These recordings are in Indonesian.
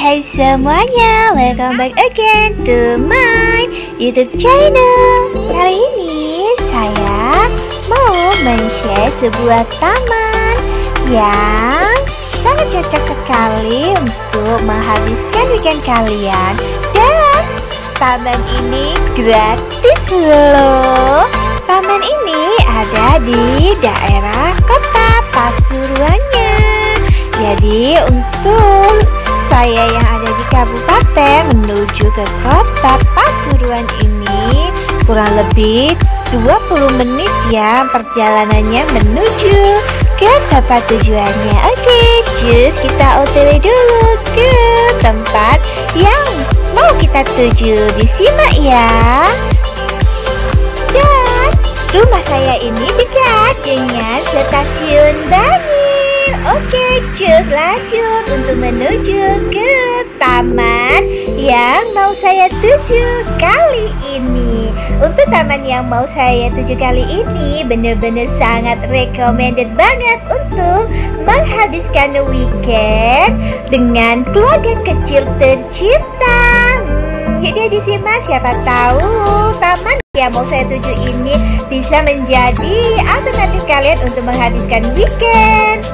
Hai semuanya, welcome back again to my YouTube channel. Kali ini saya mau men-share sebuah taman yang sangat cocok sekali untuk menghabiskan weekend kalian. Dan taman ini gratis loh. Taman ini ada di daerah Kota Pasuruannya. Jadi untuk saya yang ada di kabupaten menuju ke Kota Pasuruan ini kurang lebih 20 menit ya perjalanannya menuju ke tempat tujuannya. Oke, cus kita OTW dulu ke tempat yang mau kita tuju. Disimak ya. Dan rumah saya ini dekat dengan stasiun Bangil. Oke, cus lanjut untuk menuju ke taman yang mau saya tuju kali ini. Untuk taman yang mau saya tuju kali ini benar-benar sangat recommended banget untuk menghabiskan weekend dengan keluarga kecil tercinta. Jadi disimak, siapa tahu taman yang mau saya tuju ini bisa menjadi alternatif kalian untuk menghabiskan weekend.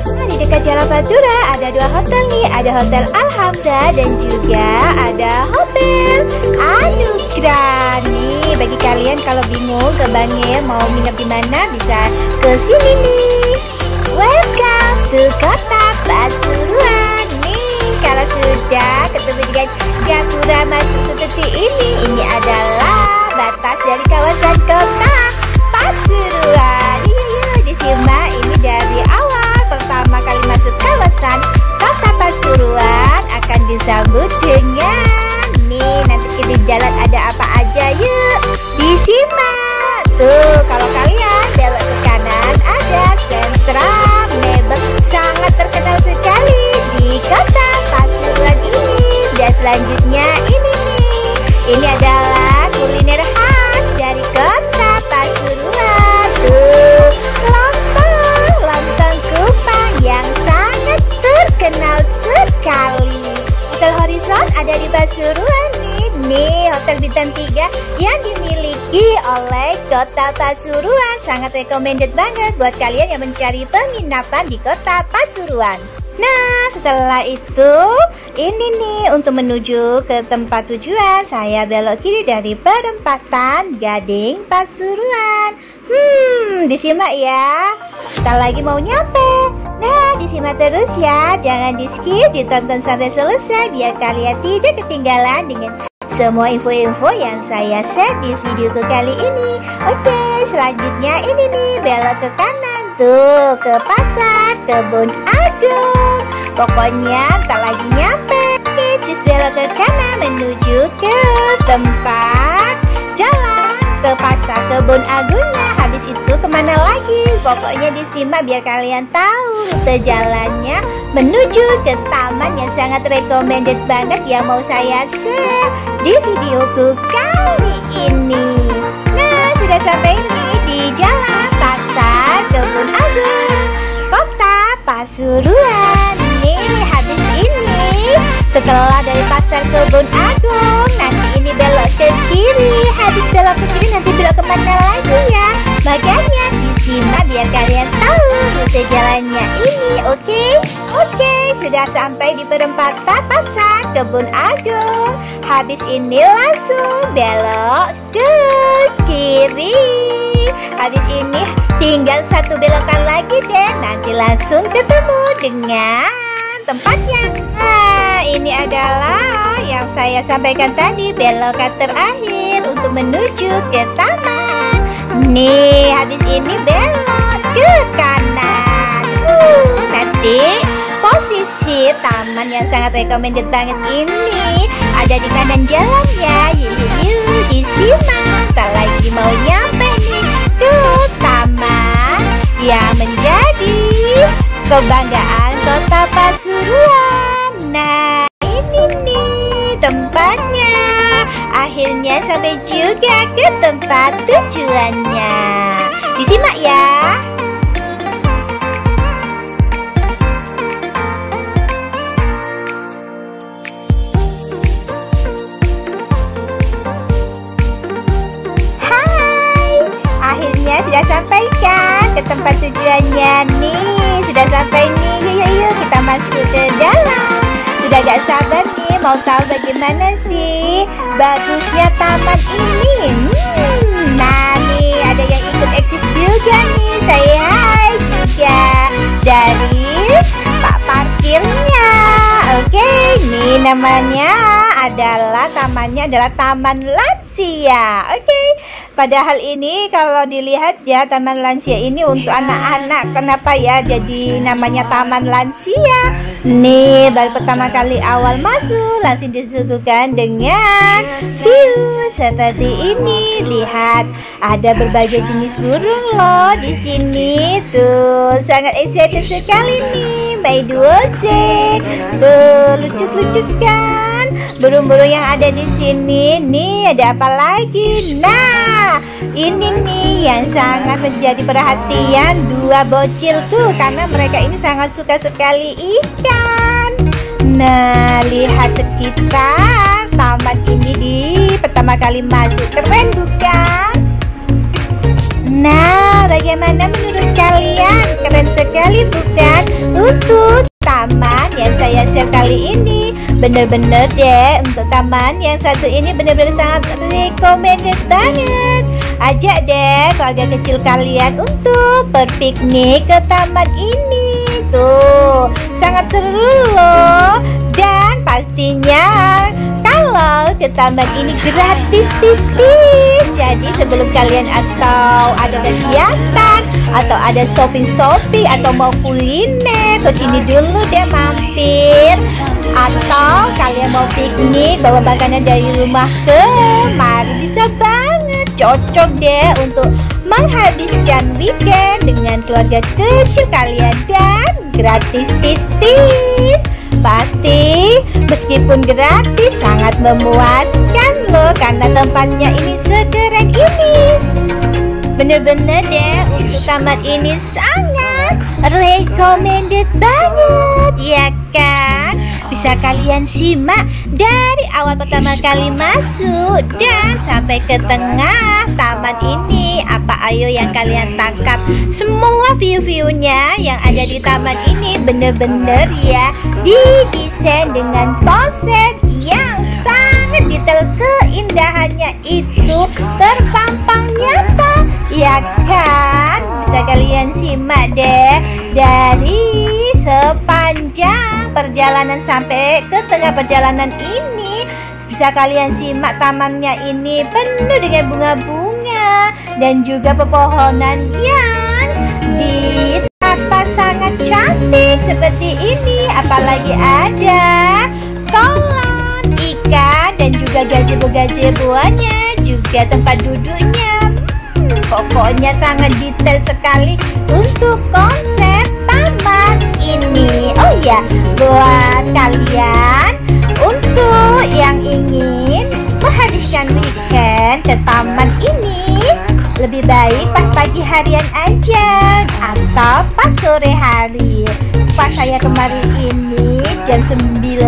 Nah, di dekat Jalan Pantura ada dua hotel nih, ada Hotel Alhamra dan juga ada Hotel Anugrah. Nih, bagi kalian kalau bingung ke Bangil mau nginep di mana bisa ke sini nih. Welcome to Kota Pasuruan. Nih, kalau sudah ketemu dengan gapura masuk ke titik ini adalah batas dari kawasan Kota Pasuruan. Iya, disimak ini dari awal. Pertama kali masuk kawasan Kota Pasuruan akan disambut dengan nih, nanti di jalan ada apa aja, yuk disimak. Tuh, kalau kalian belok ke kanan ada sentra mebel sangat terkenal sekali di Kota Pasuruan ini. Dan selanjutnya ini nih, ini adalah kuliner khas dari Kota Pasuruan. Tuh, lontong Kupang yang sangat terkenal sekali. Hotel Horizon ada di Pasuruan nih, hotel bintang 3 yang dimiliki oleh Kota Pasuruan. Sangat recommended banget buat kalian yang mencari penginapan di Kota Pasuruan. Nah, setelah itu ini nih untuk menuju ke tempat tujuan saya belok kiri dari perempatan Gading Pasuruan. Disimak ya. Kita lagi mau nyampe. Nah, disimak terus ya, jangan di skip, ditonton sampai selesai biar kalian tidak ketinggalan dengan semua info-info yang saya share di videoku kali ini. Oke, selanjutnya ini nih, belok ke kanan tuh ke Pasar Kebun Agung. Pokoknya tak lagi nyampe. Oke, cus belok ke kanan menuju ke tempat jalan ke Pasar Kebun Agungnya. Habis itu kemana lagi? Pokoknya disimak biar kalian tahu rute jalannya menuju ke taman yang sangat recommended banget yang mau saya share di videoku kali ini. Nah, sudah sampai nih di Jalan Pasar Kebun Agung, Kota Pasuruan. Nih, habis ini setelah dari Pasar Kebun Agung, nanti ini belok ke kiri. Habis belok ke kiri nanti belok kemana lagi ya? Makanya disimak biar kalian tahu rute jalannya ini. Oke, sudah sampai di perempatan Pasar Kebun Agung. Habis ini langsung belok ke kiri. Habis ini tinggal satu belokan lagi deh, nanti langsung ketemu dengan tempatnya. Nah, ini adalah yang saya sampaikan tadi, belokan terakhir untuk menuju ke taman. Nih, habis ini belok ke kanan. Nanti posisi taman yang sangat recommended banget ini ada di kanan jalan ya. Yuk, disimak. Tak lagi mau nyampe nih ke taman Disimak ya. Akhirnya sudah sampai kan ke tempat tujuannya nih. Sudah sampai nih. Yuk kita masuk ke dalam. Sudah gak sabar nih mau tahu bagaimana sih bagusnya taman ini. Nah nih ada yang ikut eksis juga nih. Saya hai juga dari Pak Parkirnya. Oke, nih namanya adalah Taman Lansia. Oke. Padahal ini kalau dilihat ya Taman Lansia ini untuk anak-anak. Kenapa ya jadi namanya Taman Lansia? Nih baru pertama kali awal masuk langsung disuguhkan dengan view seperti ini. Lihat ada berbagai jenis burung loh di sini. Tuh sangat excited sekali nih Mademoiselle. Tuh lucu-lucu kan burung-burung yang ada di sini. Nih ada apa lagi? Nah ini nih yang sangat menjadi perhatian dua bocilku karena mereka ini sangat suka sekali ikan. Nah lihat sekitar taman ini di pertama kali masuk, keren bukan? Nah bagaimana menurut kalian? Keren sekali bukan? Untuk taman yang saya share kali ini bener-bener deh, untuk taman yang satu ini bener-bener sangat recommended banget. Ajak deh keluarga kecil kalian untuk berpiknik ke taman ini. Tuh sangat seru loh. Dan pastinya kalau ke taman ini gratis. Jadi sebelum kalian atau ada kegiatan atau ada shopping atau mau kuliner, ke sini dulu deh mampir. Atau kalian mau piknik bawa makanan dari rumah mari, bisa banget. Cocok deh untuk menghabiskan weekend dengan keluarga kecil kalian dan gratis. Pasti meskipun gratis sangat memuaskan loh karena tempatnya ini sekeren ini. Bener-bener deh untuk taman ini sangat recommended banget ya kan. Bisa kalian simak dari awal pertama kali masuk dan sampai ke tengah taman ini. Apa ayo yang kalian tangkap? Semua view-viewnya yang ada di taman ini bener-bener ya didesain dengan konsep yang sangat detail. Keindahannya itu terpampang nyata ya kan. Bisa kalian simak deh dari sepanjang perjalanan sampai ke tengah perjalanan ini. Bisa kalian simak tamannya ini penuh dengan bunga-bunga dan juga pepohonan yang ditata sangat cantik seperti ini. Apalagi ada kolam ikan dan juga gazebo-gazeboannya, juga tempat duduknya. Pokoknya sangat detail sekali untuk konsep taman ini. Oh ya, buat kalian untuk yang ingin menghabiskan weekend ke taman ini, lebih baik pas pagi harian aja atau pas sore hari. Pas saya kemarin ini jam 9,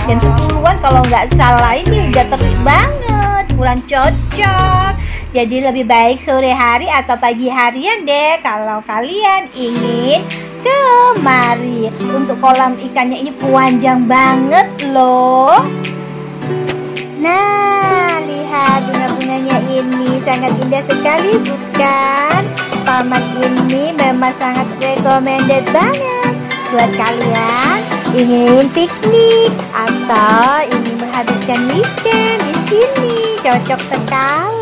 jam 10-an kalau nggak salah, ini udah terik banget, kurang cocok. Jadi lebih baik sore hari atau pagi harian deh kalau kalian ingin kemari. Untuk kolam ikannya ini panjang banget loh. Nah lihat bunga-bunganya ini sangat indah sekali bukan? Taman ini memang sangat recommended banget buat kalian ingin piknik atau ingin menghabiskan weekend di sini. Cocok sekali.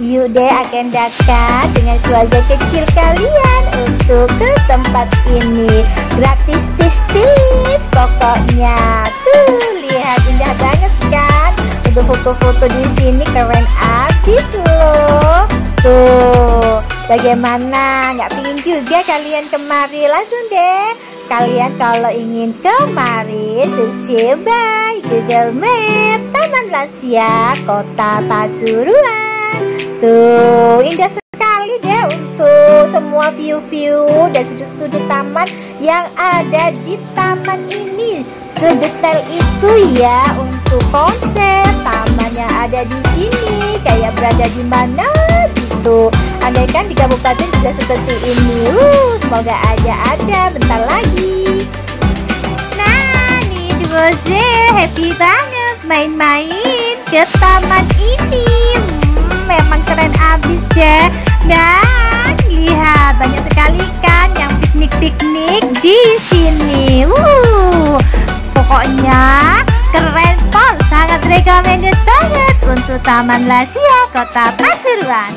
Yuk deh agendakan dengan keluarga kecil kalian untuk ke tempat ini. Gratis pokoknya. Tuh lihat indah banget kan. Untuk foto-foto di sini keren abis loh. Tuh bagaimana? Nggak pingin juga kalian kemari? Langsung deh kalian kalau ingin kemari search by Google Map Taman Lansia Kota Pasuruan. Tuh indah sekali deh semua view-view dan sudut-sudut taman yang ada di taman ini. Sedetail itu ya untuk konsep taman yang ada di sini, kayak berada di mana gitu. Andaikan di kabupaten juga seperti ini. Semoga aja ada bentar lagi. Nah, nih Duoze happy banget main-main ke taman ini. Memang keren abis deh. Dan lihat banyak sekali kan yang piknik-piknik di sini. Pokoknya keren pol, sangat recommended banget untuk Taman Lansia Kota Pasuruan.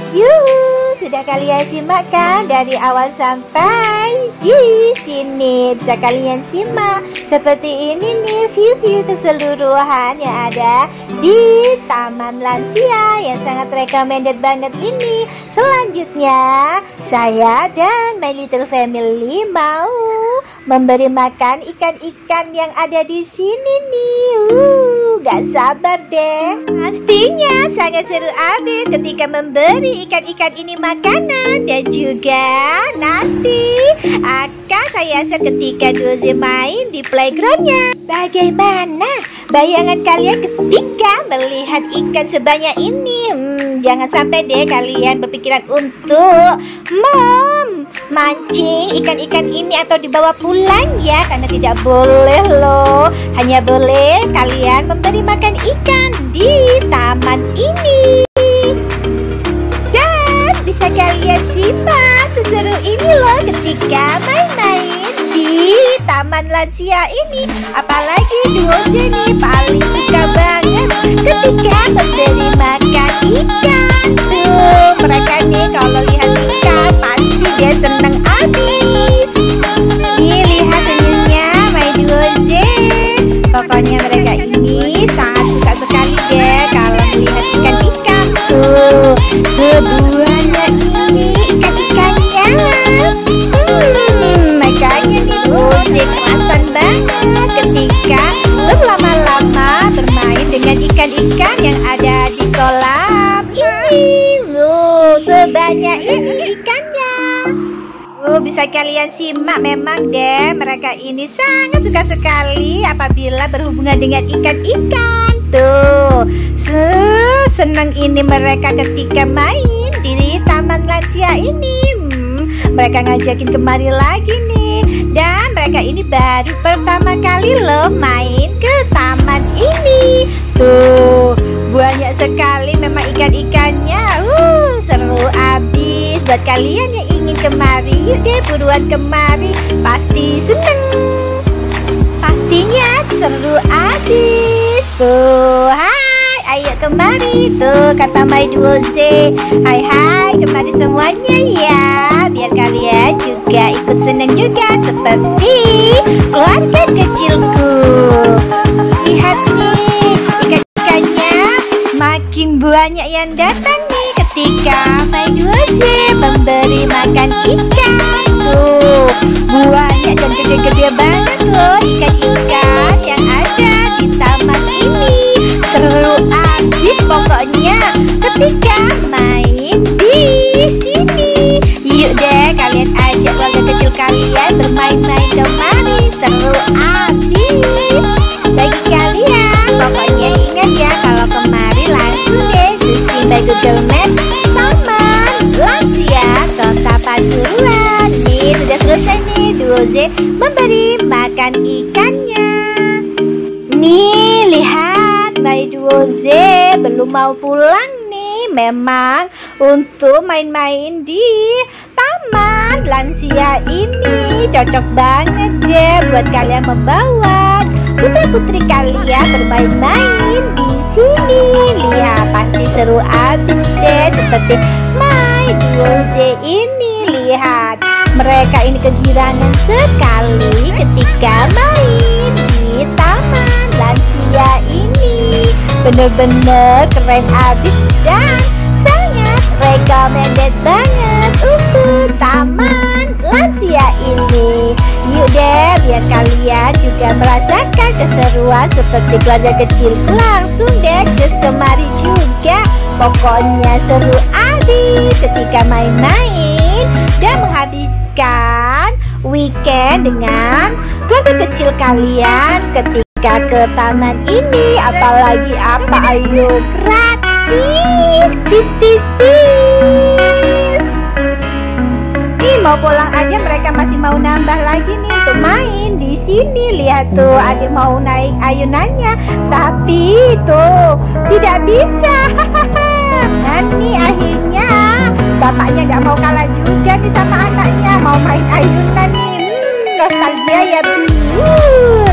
Sudah kalian simak kan dari awal sampai di sini? Bisa kalian simak seperti ini nih view-view keseluruhan yang ada di Taman Lansia yang sangat recommended banget ini. Selanjutnya saya dan My Little Family mau memberi makan ikan-ikan yang ada di sini nih. Gak sabar deh. Pastinya sangat seru abis ketika memberi ikan-ikan ini makanan. Dan juga nanti akan saya share ketika Duoze main di playgroundnya. Bagaimana bayangan kalian ketika melihat ikan sebanyak ini? Jangan sampai deh kalian berpikiran untuk mancing ikan-ikan ini atau dibawa pulang ya, karena tidak boleh loh. Hanya boleh kalian memberi makan ikan di taman ini. Dan bisa kalian simak seseru ini loh ketika main-main di Taman Lansia ini. Apalagi Duoze nih paling suka banget ketika memberi makan ikan. Mereka nih kalau lihat ikan pasti dia seneng abis. Nih lihat senyumnya My Duoze. Pokoknya mereka ini sangat suka sekali deh kalau melihat ikan-ikan tuh. Sebuahnya ini ikan-ikannya. Makanya nih Duoze kerasan banget ketika berlama-lama bermain dengan ikan-ikan yang ada di kolam ini. Sebanyak ini ikannya. Bisa kalian simak memang deh, mereka ini sangat suka sekali apabila berhubungan dengan ikan-ikan. Tuh, senang ini mereka ketika main di Taman Lansia ini. Mereka ngajakin kemari lagi nih. Dan mereka ini baru pertama kali loh main ke taman ini. Tuh, banyak sekali memang ikan-ikannya. Seru abis. Buat kalian yang ingin kemari, yuk deh buruan kemari. Pasti seneng. Pastinya seru abis. Tuh, hai, ayo kemari. Tuh, kata My Duoze. Hai, kemari semuanya ya. Biar kalian juga ikut seneng juga seperti keluarga kecilku. Lihat nih, ikan-ikannya makin banyak yang datang nih ketika My Duoze memberi makan ikan. Tuh, banyak dan gede-gede banget loh ikan-ikan yang ada di taman ini. Seru abis pokoknya ketika main di sini. Yuk deh kalian ajak keluarga kecil kalian bermain-main kemari. Seru abis. Bagi kalian pokoknya ingat ya, kalau kemari langsung deh searching by Google Maps Taman Lansia Kota Pasuruan. Nih sudah selesai nih Duoze memberi makan ikannya. Nih lihat My Duoze belum mau pulang nih. Memang untuk main-main di Taman Lansia ini cocok banget deh buat kalian membawa putri-putri kalian bermain-main di sini. Lihat pasti seru abis deh seperti My Duoze ini. Lihat mereka ini kegirangan sekali ketika main di Taman Lansia ini. Bener-bener keren abis dan sangat recommended banget untuk Taman Lansia ini. Yuk deh biar kalian juga merasakan keseruan seperti keluarga kecil. Langsung deh just kemari juga. Pokoknya seru abis ketika main-main dan menghabiskan weekend dengan keluarga kecil kalian ketika ke taman ini. Apalagi apa, ayo, gratis, tis. Nih mau pulang aja mereka masih mau nambah lagi nih untuk main di sini. Lihat tuh, adik mau naik ayunannya, tapi tuh tidak bisa. Dan nih akhirnya bapaknya gak mau kalah juga nih sama anaknya, mau main ayunan nih. Nostalgia ya, Bi.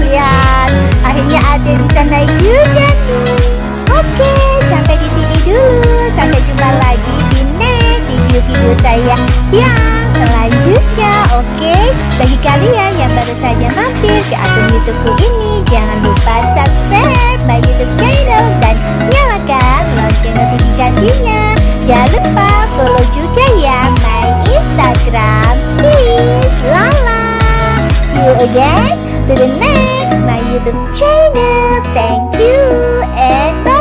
Lihat, akhirnya adik bisa naik juga nih. Oke, sampai di sini dulu. Sampai jumpa lagi di next video-video saya yang selanjutnya. Oke, bagi kalian yang baru saja mampir ke akun YouTubeku ini, jangan lupa subscribe my YouTube channel dan nyalakan lonceng notifikasinya. Jangan lupa follow juga ya my Instagram. Peace, lala. See you again to the next my YouTube channel. Thank you and bye.